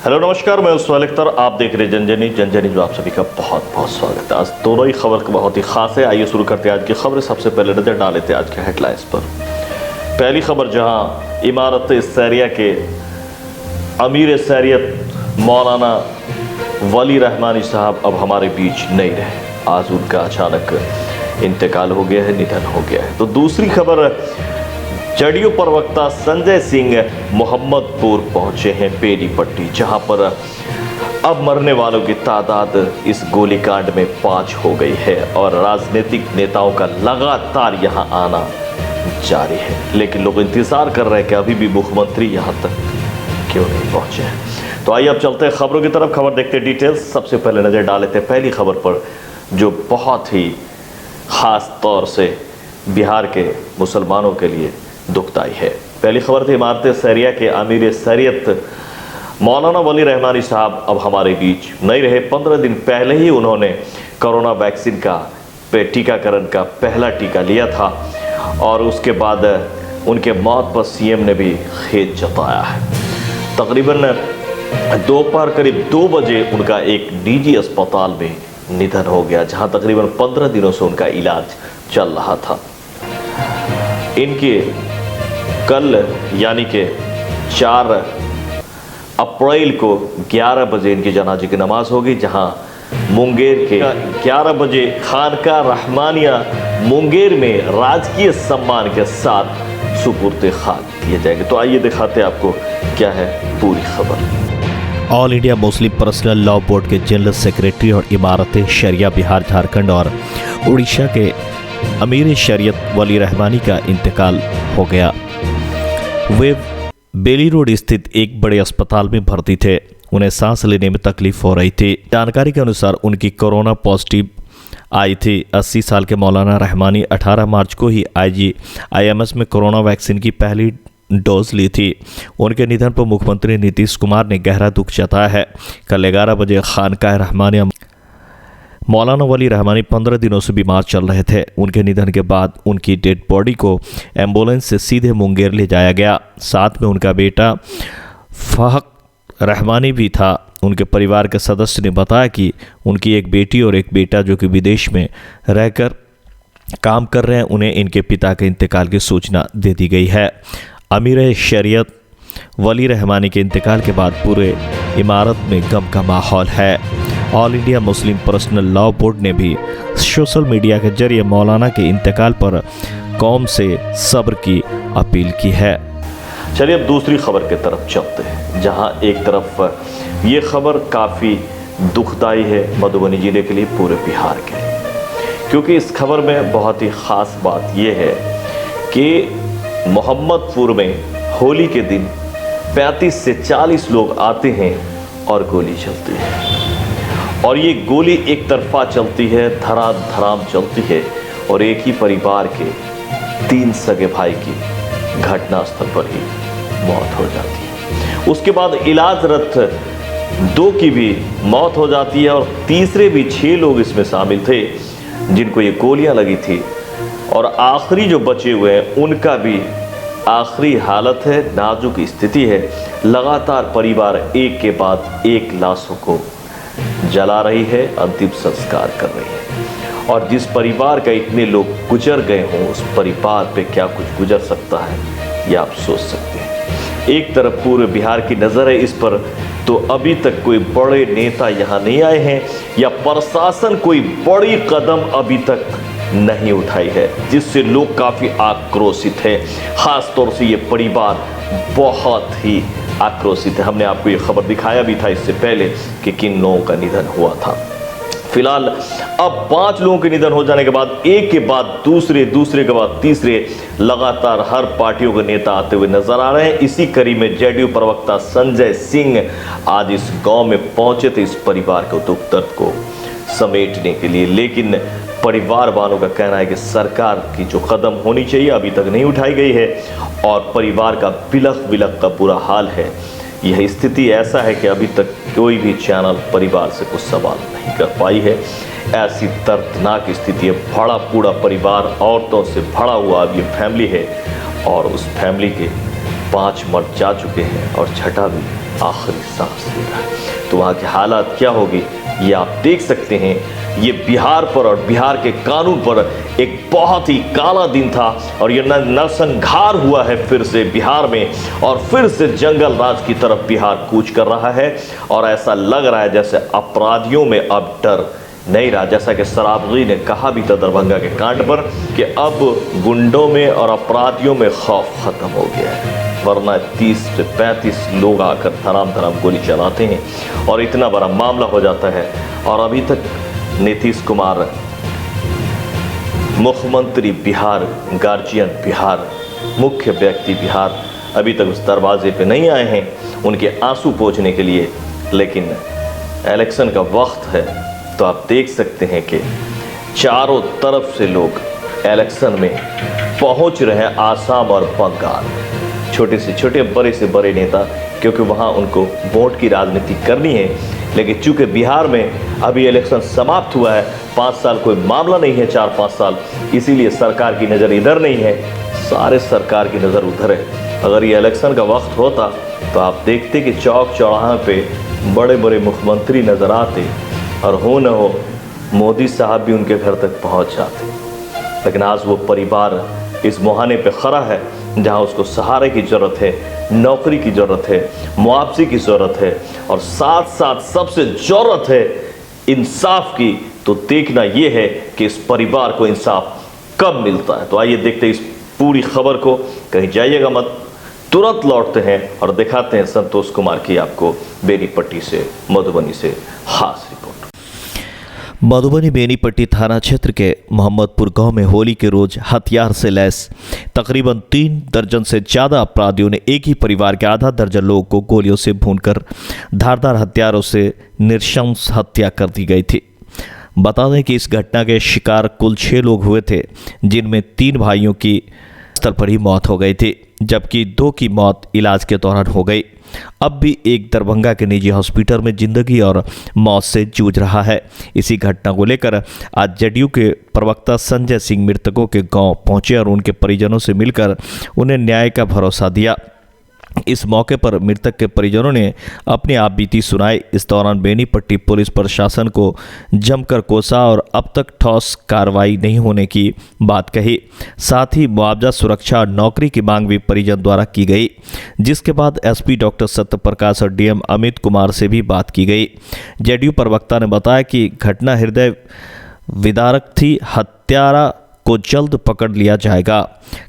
Hello नमस्कार, मैं उस्मान अख्तर, आप देख रहे हैं जनजनी जो आप सभी का बहुत बहुत स्वागत है। आज दोनों ही खबर बहुत ही खास है। आइए शुरू करते हैं आज की खबर। सबसे पहले नजर डाल लेते हैं आज के हेडलाइंस पर। पहली खबर, जहां इमारत सैरिया के अमीर सैरियत मौलाना वली रहमानी साहब अब हमारे बीच नहीं रहे। आज उनका अचानक इंतकाल हो गया है, निधन हो गया है। तो दूसरी खबर, जदयू प्रवक्ता संजय सिंह मोहम्मदपुर पहुंचे हैं बेनीपट्टी, जहां पर अब मरने वालों की तादाद इस गोलीकांड में 5 हो गई है और राजनीतिक नेताओं का लगातार यहां आना जारी है। लेकिन लोग इंतजार कर रहे हैं कि अभी भी मुख्यमंत्री यहां तक क्यों नहीं पहुंचे हैं। तो आइए अब चलते हैं खबरों की तरफ। खबर देखते हैं डिटेल्स। सबसे पहले नजर डाल लेते हैं पहली खबर पर, जो बहुत ही खास तौर से बिहार के मुसलमानों के लिए दुखदाई है। पहली खबर थी, इमारत सैरिया के अमीर सैरियत मौलाना वली रहमानी साहब अब हमारे बीच नहीं रहे। 15 दिन पहले ही उन्होंने कोरोना वैक्सीन का टीकाकरण का पहला टीका लिया था और उसके बाद उनके मौत पर सीएम ने भी खेद जताया है। तकरीबन दोपहर करीब 2 बजे उनका एक निजी अस्पताल में निधन हो गया, जहां तकरीबन 15 दिनों से उनका इलाज चल रहा था। इनके कल यानी कि 4 अप्रैल को 11 बजे इनकी जनाजे की नमाज होगी, जहां मुंगेर के 11 बजे खानका रहमानिया मुंगेर में राजकीय सम्मान के साथ सुपुर्द खाक किए जाएंगे। तो आइए दिखाते हैं आपको क्या है पूरी खबर। All India Muslim personal law board के जनरल सेक्रेटरी और इमारत शरिया बिहार, झारखंड और उड़ीसा के अमीर शरीयत वली रहमानी का इंतकाल हो गया। वे बेली रोड स्थित एक बड़े अस्पताल में भर्ती थे। उन्हें सांस लेने में तकलीफ हो रही थी। जानकारी के अनुसार उनकी कोरोना पॉजिटिव आई थी। 80 साल के मौलाना रहमानी 18 मार्च को ही IGIMS में कोरोना वैक्सीन की पहली डोज ली थी। उनके निधन पर मुख्यमंत्री नीतीश कुमार ने गहरा दुख जताया है। कल 11 बजे खानकाह रहमानिया मौलाना वली रहमानी 15 दिनों से बीमार चल रहे थे। उनके निधन के बाद उनकी डेड बॉडी को एम्बुलेंस से सीधे मुंगेर ले जाया गया। साथ में उनका बेटा फहक रहमानी भी था। उनके परिवार के सदस्य ने बताया कि उनकी एक बेटी और एक बेटा जो कि विदेश में रहकर काम कर रहे हैं, उन्हें इनके पिता के इंतकाल की सूचना दे दी गई है। अमीर शरीयत वली रहमानी के इंतकाल के बाद पूरे इमारत में गम का माहौल है। All India Muslim personal law board ने भी सोशल मीडिया के जरिए मौलाना के इंतकाल पर कौम से सब्र की अपील की है। चलिए अब दूसरी खबर की तरफ चलते हैं, जहां एक तरफ ये खबर काफ़ी दुखदाई है मधुबनी जिले के लिए, पूरे बिहार के लिए, क्योंकि इस खबर में बहुत ही ख़ास बात यह है कि मोहम्मदपुर में होली के दिन 35 से 40 लोग आते हैं और गोली चलती है। और ये गोली एक तरफा चलती है, धड़ाम चलती है और एक ही परिवार के 3 सगे भाई की घटनास्थल पर ही मौत हो जाती है। उसके बाद इलाजरत 2 की भी मौत हो जाती है और तीसरे भी 6 लोग इसमें शामिल थे जिनको ये गोलियां लगी थी। और आखिरी जो बचे हुए हैं उनका भी आखिरी हालत है, नाजुक स्थिति है। लगातार परिवार एक के बाद एक लाशों को जला रही है, अंतिम संस्कार कर रही है। और जिस परिवार का इतने लोग गुजर गए हों, उस परिवार पे क्या कुछ गुजर सकता है ये आप सोच सकते हैं। एक तरफ पूरे बिहार की नज़र है इस पर, तो अभी तक कोई बड़े नेता यहाँ नहीं आए हैं या प्रशासन कोई बड़ी कदम अभी तक नहीं उठाई है, जिससे लोग काफ़ी आक्रोशित है। ख़ास तौर से ये परिवार बहुत ही आक्रोशित है। हमने आपको ये खबर दिखाया भी था इससे पहले कि किन लोगों का निधन हुआ था। फिलहाल अब 5 लोगों के निधन हो जाने के बाद एक के बाद दूसरे के बाद तीसरे लगातार हर पार्टियों के नेता आते हुए नजर आ रहे हैं। इसी कड़ी में जदयू प्रवक्ता संजय सिंह आज इस गांव में पहुंचे थे इस परिवार के दुख दर्द को समेटने के लिए। लेकिन परिवार वालों का कहना है कि सरकार की जो कदम होनी चाहिए अभी तक नहीं उठाई गई है और परिवार का बिलख का बुरा हाल है। यह स्थिति ऐसा है कि अभी तक कोई भी चैनल परिवार से कुछ सवाल नहीं कर पाई है। ऐसी दर्दनाक स्थिति है। भरा पूरा परिवार औरतों से भरा हुआ अब ये फैमिली है और उस फैमिली के 5 मर्द जा चुके हैं और छठा भी आखिरी सांस ले रहा है। तो वहाँ की हालात क्या होगी ये आप देख सकते हैं। ये बिहार पर और बिहार के कानून पर एक बहुत ही काला दिन था और ये नरसंहार हुआ है फिर से बिहार में, और फिर से जंगल राज की तरफ बिहार कूच कर रहा है। और ऐसा लग रहा है जैसे अपराधियों में अब डर नहीं रहा, जैसा कि सराबगी ने कहा भी था दरभंगा के कांड पर कि अब गुंडों में और अपराधियों में खौफ खत्म हो गया है। वरना 30 से 35 लोग आकर धड़ाम धड़ाम गोली चलाते हैं और इतना बड़ा मामला हो जाता है। और अभी तक नीतीश कुमार मुख्यमंत्री बिहार, गार्जियन बिहार, मुख्य व्यक्ति बिहार अभी तक उस दरवाजे पे नहीं आए हैं उनके आंसू पोंछने के लिए। लेकिन इलेक्शन का वक्त है तो आप देख सकते हैं कि चारों तरफ से लोग इलेक्शन में पहुंच रहे हैं, आसाम और बंगाल। छोटे से छोटे, बड़े से बड़े नेता, क्योंकि वहां उनको वोट की राजनीति करनी है। लेकिन चूंकि बिहार में अभी इलेक्शन समाप्त हुआ है, 5 साल कोई मामला नहीं है, 4-5 साल, इसीलिए सरकार की नज़र इधर नहीं है, सारे सरकार की नज़र उधर है। अगर ये इलेक्शन का वक्त होता तो आप देखते कि चौक चौराहे पे बड़े बड़े मुख्यमंत्री नज़र आते और हो न हो मोदी साहब भी उनके घर तक पहुंच जाते। लेकिन आज वो परिवार इस मुहाने पे खड़ा है जहां उसको सहारे की ज़रूरत है, नौकरी की ज़रूरत है, मुआवजे की ज़रूरत है, और साथ साथ सबसे ज़रूरत है इंसाफ की। तो देखना ये है कि इस परिवार को इंसाफ कब मिलता है। तो आइए देखते हैं इस पूरी खबर को, कहीं जाइएगा मत, तुरंत लौटते हैं और दिखाते हैं संतोष कुमार की आपको बेनीपट्टी से, मधुबनी से खास रिपोर्ट। मधुबनी बेनीपट्टी थाना क्षेत्र के मोहम्मदपुर गांव में होली के रोज हथियार से लैस तकरीबन 3 दर्जन से ज़्यादा अपराधियों ने एक ही परिवार के आधा दर्जन लोगों को गोलियों से भूनकर धारदार हथियारों से नृशंस हत्या कर दी गई थी। बता दें कि इस घटना के शिकार कुल 6 लोग हुए थे, जिनमें 3 भाइयों की स्थल पर ही मौत हो गई थी, जबकि 2 की मौत इलाज के दौरान हो गई। अब भी एक दरभंगा के निजी हॉस्पिटल में जिंदगी और मौत से जूझ रहा है। इसी घटना को लेकर आज जदयू के प्रवक्ता संजय सिंह मृतकों के गांव पहुंचे और उनके परिजनों से मिलकर उन्हें न्याय का भरोसा दिया। इस मौके पर मृतक के परिजनों ने अपनी आपबीती सुनाई। इस दौरान बेनीपट्टी पुलिस प्रशासन को जमकर कोसा और अब तक ठोस कार्रवाई नहीं होने की बात कही। साथ ही मुआवजा, सुरक्षा और नौकरी की मांग भी परिजन द्वारा की गई, जिसके बाद एसपी डॉक्टर सत्यप्रकाश और डीएम अमित कुमार से भी बात की गई। जेडीयू प्रवक्ता ने बताया कि घटना हृदय विदारक थी, हत्यारा को जल्द पकड़ लिया जाएगा।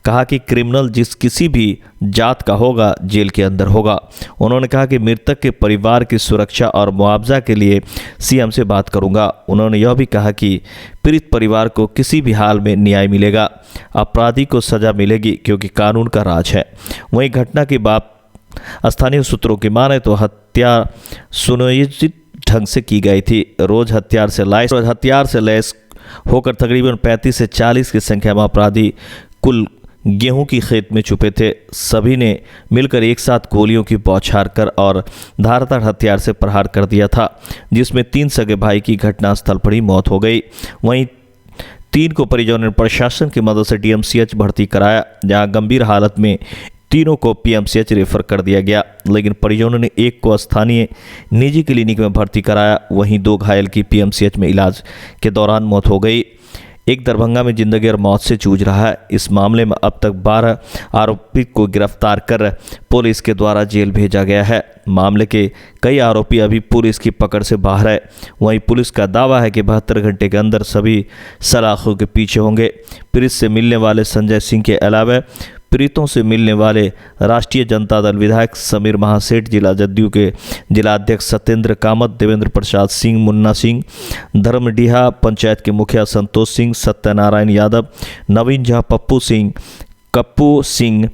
कहा कि क्रिमिनल जिस किसी भी जात का होगा जेल के अंदर होगा। उन्होंने कहा कि मृतक के परिवार की सुरक्षा और मुआवजा के लिए सीएम से बात करूंगा। उन्होंने यह भी कहा कि पीड़ित परिवार को किसी भी हाल में न्याय मिलेगा, अपराधी को सजा मिलेगी, क्योंकि कानून का राज है। वहीं घटना की बात स्थानीय सूत्रों की माने तो हत्या सुनियोजित ढंग से की गई थी। रोज हथियार से लैस होकर तकरीबन 35 से 40 की संख्या में अपराधी कुल गेहूं की खेत में छुपे थे। सभी ने मिलकर एक साथ गोलियों की बौछार कर और धारदार हथियार से प्रहार कर दिया था, जिसमें 3 सगे भाई की घटनास्थल पर ही मौत हो गई। वहीं 3 को परिजनों ने प्रशासन की मदद से डीएमसीएच भर्ती कराया, जहां गंभीर हालत में तीनों को पीएमसीएच रेफर कर दिया गया। लेकिन परिजनों ने एक को स्थानीय निजी क्लिनिक में भर्ती कराया। वहीं 2 घायल की पीएमसीएच में इलाज के दौरान मौत हो गई। एक दरभंगा में जिंदगी और मौत से जूझ रहा है। इस मामले में अब तक 12 आरोपी को गिरफ्तार कर पुलिस के द्वारा जेल भेजा गया है। मामले के कई आरोपी अभी पुलिस की पकड़ से बाहर है। वहीं पुलिस का दावा है कि 72 घंटे के अंदर सभी सलाखों के पीछे होंगे। पीड़ित से मिलने वाले संजय सिंह के अलावा पीड़ितों से मिलने वाले राष्ट्रीय जनता दल विधायक समीर महासेठ, जिला जदयू के जिलाध्यक्ष सत्येंद्र कामत, देवेंद्र प्रसाद सिंह, मुन्ना सिंह, धर्मडीहा पंचायत के मुखिया संतोष सिंह, सत्यनारायण यादव, नवीन झा, कप्पू सिंह,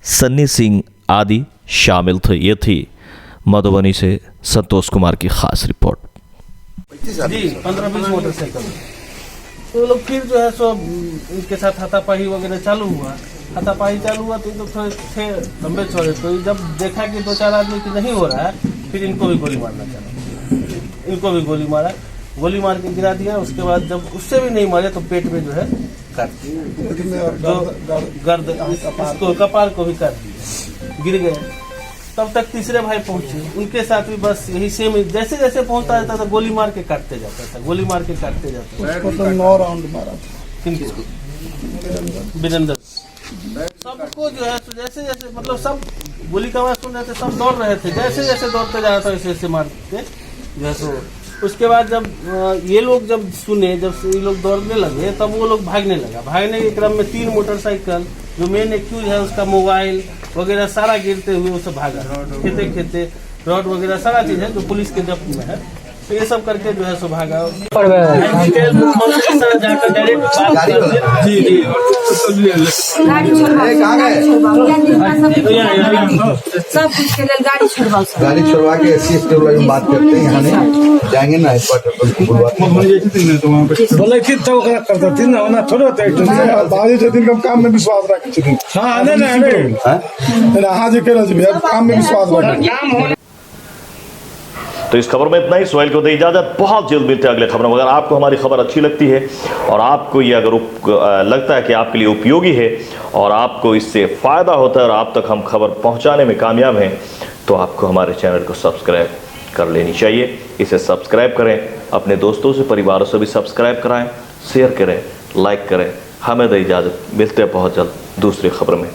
सन्नी सिंह आदि शामिल थे। ये थी मधुबनी से संतोष कुमार की खास रिपोर्ट। जी 15-20 मोटरसाइकिल तो लोग फिर जो है सो इनके साथ हाथापाई वगैरह चालू हुआ। तो ये लोग थोड़े थे लंबे चौड़े, तो जब देखा कि 2-4 आदमी की नहीं हो रहा है, फिर इनको भी गोली मारना चला। इनको भी गोली मारा, गोली मार के गिरा दिया। उसके बाद जब उससे भी नहीं मारे तो पेट में जो है काट दिया, जो गर्द इसको कपाल को भी काट दिया, गिर गए। तब तक तीसरे भाई पहुंचे, उनके साथ भी बस यही सेम, जैसे जैसे पहुंचता जाता था गोली मार के काटते जाता था, गोली मार के काटते जाता था। उसको तो 9 राउंड मारा था। वीरेंद्र सबको जो है तो जैसे जैसे मतलब सब गोली का आवाज सुन रहे थे, सब दौड़ रहे थे, जैसे जैसे दौड़ते जा रहा था वैसे वैसे मारते जो है सो। उसके बाद जब ये लोग जब सुने, जब ये लोग दौड़ने लगे, तब वो लोग भागने लगा। भागने के क्रम में 3 मोटरसाइकिल, जो मेन एक्यूज है उसका मोबाइल वगैरह सारा गिरते हुए उसे भागा, खेते खेते रॉड वगैरह सारा चीज है जो पुलिस के जब्त में है, तो ये सब करके जो है सो भागा। मुख्यमंत्री से जाकर डायरेक्ट बात करते। जी जी सब कुछ के लिए गाड़ी छोड़वाओ, गाड़ी छोड़वा के एससी एसटी वाला में बात करते हैं। यहाँ नहीं जाएंगे ना हेडक्वार्टर पर बुलवाते बोले कि तो करता थी ना ना थोड़ा तो बाजी छथिन कम काम में विश्वास रखे छथिन। हां नहीं नहीं हां जी कह रहे हैं काम में विश्वास रखे। तो इस खबर में इतना ही। सोहेल को दे इजाजत, बहुत जल्द मिलते हैं अगले खबर में। अगर आपको हमारी खबर अच्छी लगती है और आपको ये अगर लगता है कि आपके लिए उपयोगी है और आपको इससे फ़ायदा होता है और आप तक हम खबर पहुंचाने में कामयाब हैं, तो आपको हमारे चैनल को सब्सक्राइब कर लेनी चाहिए। इसे सब्सक्राइब करें, अपने दोस्तों से परिवारों से भी सब्सक्राइब कराएं, शेयर करें, लाइक करें। हमें दे इजाज़त, मिलते हैं बहुत जल्द दूसरी खबर में।